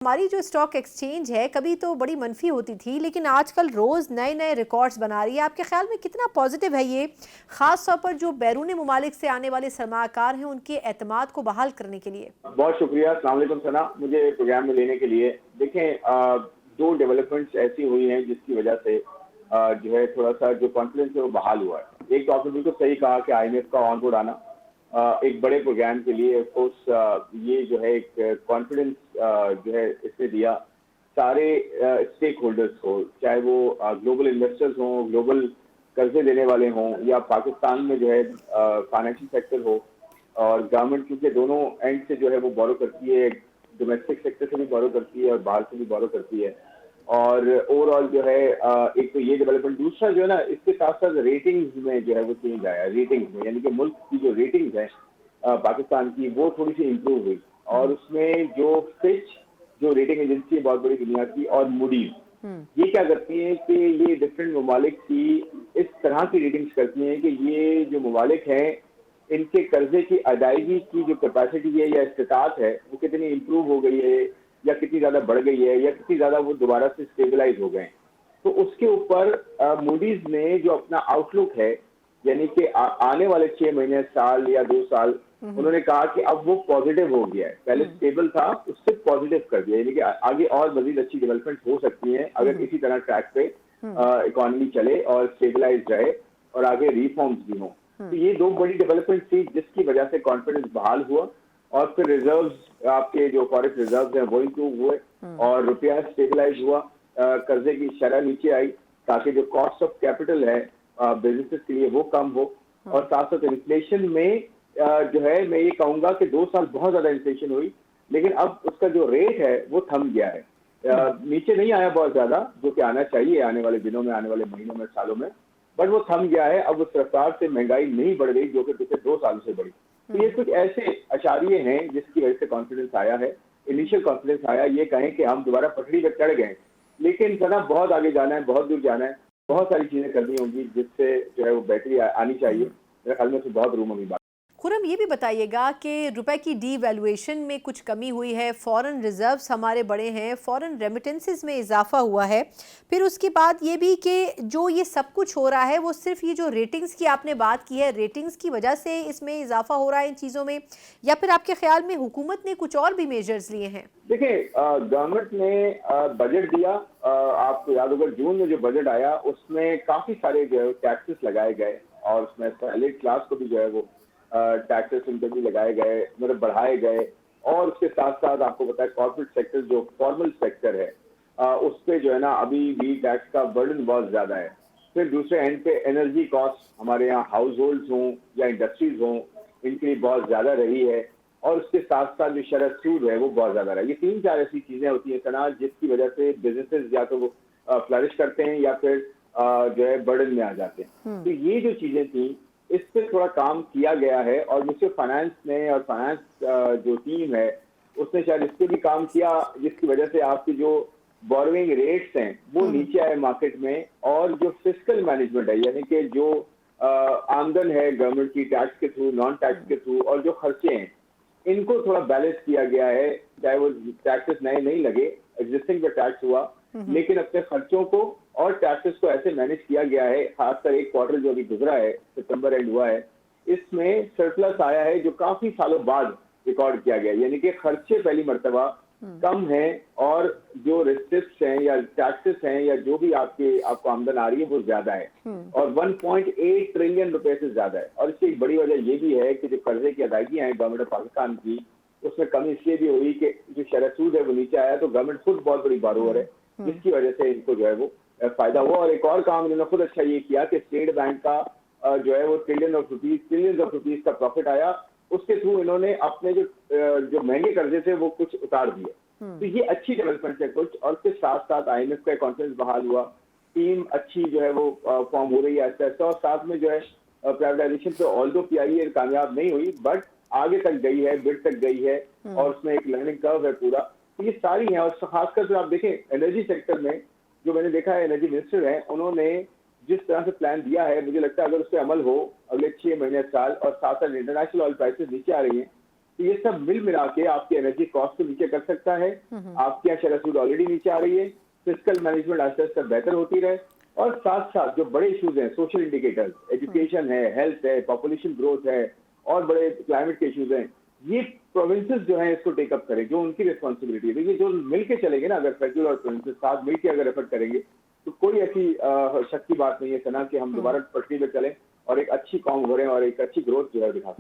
हमारी जो stock exchange है कभी तो बड़ी मनफी होती थी, लेकिन आजकल रोज नए नए रिकॉर्ड्स बना रही है। आपके ख्याल में कितना पॉजिटिव है ये, खास तौर पर जो बैरूनी मुमालिक से आने वाले सरमाकार हैं उनके एतमाद को बहाल करने के लिए? बहुत शुक्रिया। अस्सलाम वालेकुम सना, मुझे प्रोग्राम में लेने के लिए। देखें, दो डेवलपमेंट्स ऐसी हुई हैं जिसकी वजह से जो है थोड़ा सा जो कॉन्फिडेंस है वो बहाल हुआ है। एक तो आपने बिल्कुल सही कहा कि आईएमएफ का ऑन बोर्ड आना एक बड़े प्रोग्राम के लिए ऑफकोर्स ये जो है एक कॉन्फिडेंस जो है इसने दिया सारे स्टेक होल्डर्स को, चाहे वो ग्लोबल इन्वेस्टर्स हों, ग्लोबल कर्जे देने वाले हों, या पाकिस्तान में जो है फाइनेंशियल सेक्टर हो और गवर्नमेंट, क्योंकि दोनों एंड से जो है वो बोरो करती है, डोमेस्टिक सेक्टर से भी बोरो करती है और बाहर से भी बोरो करती है। और ओवरऑल जो है एक तो ये डेवलपमेंट, दूसरा जो है ना इसके साथ साथ रेटिंग्स में जो है वो चेंज आया। रेटिंग्स में यानी कि मुल्क की जो रेटिंग्स है पाकिस्तान की, वो थोड़ी सी इम्प्रूव हुई। और उसमें जो फिच जो रेटिंग एजेंसी है बहुत बड़ी दुनिया की, और मूडीज, ये क्या करती हैं कि ये डिफरेंट ममालिक की इस तरह की रेटिंग्स करती हैं कि ये जो ममालिक हैं इनके कर्जे की अदायगी की जो कैपेसिटी है या इस्तिताअत है वो कितनी इम्प्रूव हो गई है, या कितनी ज्यादा बढ़ गई है, या कितनी ज्यादा वो दोबारा से स्टेबलाइज हो गए। तो उसके ऊपर मूडीज ने जो अपना आउटलुक है, यानी कि आने वाले 6 महीने, साल या 2 साल, उन्होंने कहा कि अब वो पॉजिटिव हो गया है। पहले स्टेबल था, उससे पॉजिटिव कर दिया, यानी कि आगे और मजीद अच्छी डेवलपमेंट हो सकती है अगर इसी तरह ट्रैक पे इकोनॉमी चले और स्टेबलाइज रहे और आगे रिफॉर्म्स भी हों। तो ये दो बड़ी डेवलपमेंट थी जिसकी वजह से कॉन्फिडेंस बहाल हुआ, और फिर रिजर्व्स, आपके जो फॉरेक्स रिजर्व्स हैं वो इंप्रूव हुए और रुपया स्टेबलाइज हुआ, कर्जे की शरह नीचे आई, ताकि जो कॉस्ट ऑफ कैपिटल है बिजनेसेस के लिए वो कम हो। और साथ साथ इन्फ्लेशन में जो है मैं ये कहूंगा कि 2 साल बहुत ज्यादा इन्फ्लेशन हुई, लेकिन अब उसका जो रेट है वो थम गया है। नीचे नहीं आया बहुत ज्यादा, जो कि आना चाहिए आने वाले दिनों में, आने वाले महीनों में, सालों में, बट वो थम गया है। अब उस रफ्तार से महंगाई नहीं बढ़ रही जो कि पिछले 2 सालों से बढ़ी। तो ये कुछ ऐसे अशारिये हैं जिसकी वजह से कॉन्फिडेंस आया है, इनिशियल कॉन्फिडेंस आया। ये कहें कि हम दोबारा पटड़ी पर चढ़ गए, लेकिन सना बहुत आगे जाना है, बहुत दूर जाना है, बहुत सारी चीजें करनी होंगी जिससे जो है वो बेहतरी आनी चाहिए। मेरे ख्याल में बहुत रूम अभी। खुरम, ये भी बताइएगा कि रुपए की डीवैल्यूएशन में कुछ कमी हुई है, फॉरेन रिजर्व्स हमारे बड़े हैं, फॉरेन रेमिटेंसेस में इजाफा हुआ है, फिर उसके बाद ये भी कि जो ये सब कुछ हो रहा है वो सिर्फ ये जो रेटिंग्स की आपने बात की है, रेटिंग्स की वजह से इसमें इजाफा हो रहा है इन चीज़ों में, या फिर आपके ख्याल में हुकूमत ने कुछ और भी मेजर्स लिए हैं? देखिए, गवर्नमेंट ने बजट दिया, आपको याद होगा जून में जो बजट आया उसमें काफी सारे जो है टैक्सेस लगाए गए, और उसमें सैलरीड क्लास को भी जो है वो टैक्सेस उन पर भी लगाए गए, मतलब बढ़ाए गए। और उसके साथ साथ आपको पता है कॉर्पोरेट सेक्टर जो फॉर्मल सेक्टर है उस पर जो है ना अभी भी टैक्स का बर्डन बहुत ज्यादा है। फिर दूसरे एंड पे एनर्जी कॉस्ट हमारे यहाँ हाउस होल्ड हों या इंडस्ट्रीज हों, इनके लिए बहुत ज्यादा रही है, और उसके साथ साथ जो शरह सूद है वो बहुत ज्यादा रहा है। ये 3-4 ऐसी चीजें होती हैं सना जिसकी वजह से बिजनेसेस या तो वो फ्लरिश करते हैं या फिर जो है बर्डन में आ जाते हैं। तो ये जो चीजें थी इस पे थोड़ा काम किया गया है, और मुझसे फाइनेंस ने और फाइनेंस जो टीम है उसने शायद इस पे भी काम किया, जिसकी वजह से आपकी जो बोरोइंग रेट्स हैं वो नीचे आए मार्केट में, और जो फिस्कल मैनेजमेंट है, यानी कि जो आमदन है गवर्नमेंट की टैक्स के थ्रू, नॉन टैक्स के थ्रू, और जो खर्चे हैं इनको थोड़ा बैलेंस किया गया है। चाहे वो टैक्सेस नए नहीं लगे, एग्जिस्टिंग पे टैक्स हुआ, लेकिन अपने खर्चों को और टैक्सेस को ऐसे मैनेज किया गया है। खासकर एक क्वार्टर जो अभी गुजरा है, सितंबर एंड हुआ है, इसमें सरप्लस आया है जो काफी सालों बाद रिकॉर्ड किया गया है, यानी कि खर्चे पहली मर्तबा कम है, और जो रिसिप्ट्स हैं या टैक्सेस हैं या जो भी आपको आमदन आ रही है वो ज्यादा है, और 1.8 ट्रिलियन रुपए से ज्यादा है। और इसकी एक बड़ी वजह ये भी है कि जो कर्जे की अदायगी है गवर्नमेंट ऑफ पाकिस्तान की, उसमें कमी इसलिए भी हुई कि जो शरह सूद है वो नीचे आया, तो गवर्नमेंट खुद बहुत बड़ी बारोवर है, जिसकी वजह से इनको जो है वो फायदा हुआ। और एक और काम इन्होंने खुद अच्छा ये किया कि स्टेट बैंक का जो है वो ट्रिलियन ऑफ रुपीज का प्रॉफिट आया, उसके थ्रू इन्होंने अपने जो महंगे कर्जे थे वो कुछ उतार दिए। तो ये अच्छी डेवलपमेंट है कुछ, और उसके साथ साथ आईएमएफ का कॉन्फिडेंस बहाल हुआ, टीम अच्छी जो है वो फॉर्म हो रही है ऐसा ऐसा, और साथ में जो है प्राइवेटाइजेशन पे ऑल्दो पीआईए कामयाब नहीं हुई बट आगे तक गई है, बिड तक गई है, और उसमें एक लर्निंग कर्व है पूरा। तो ये सारी है, और खासकर जो आप देखें एनर्जी सेक्टर में जो मैंने देखा है, एनर्जी मिनिस्टर है, उन्होंने जिस तरह से प्लान दिया है, मुझे लगता है अगर उस पर अमल हो अगले 6 महीने, साल, और साथ साथ इंटरनेशनल ऑयल प्राइसेस नीचे आ रही हैं, तो ये सब मिल मिला के आपकी एनर्जी कॉस्ट को नीचे कर सकता है। आपकी यहाँ शेयर ऑलरेडी नीचे आ रही है, फिस्कल मैनेजमेंट आस्ते आस्ते बेहतर होती रहे, और साथ साथ जो बड़े इश्यूज हैं, सोशल इंडिकेटर्स, एजुकेशन है, हेल्थ है, पॉपुलेशन ग्रोथ है, और बड़े क्लाइमेट के इश्यूज हैं, ये प्रोविंसेस जो हैं इसको टेकअप करें, जो उनकी रिस्पॉन्सिबिलिटी है। देखिए, जो मिलके चलेंगे ना, अगर फेडरल और प्रोविंसेस साथ मिलकर अगर एफर्ट करेंगे, तो कोई ऐसी शक की बात नहीं है सना कि हम दोबारा पटरी पे चलें और एक अच्छी कॉम हो रहे हैं और एक अच्छी ग्रोथ जो है दिखा सकते हैं।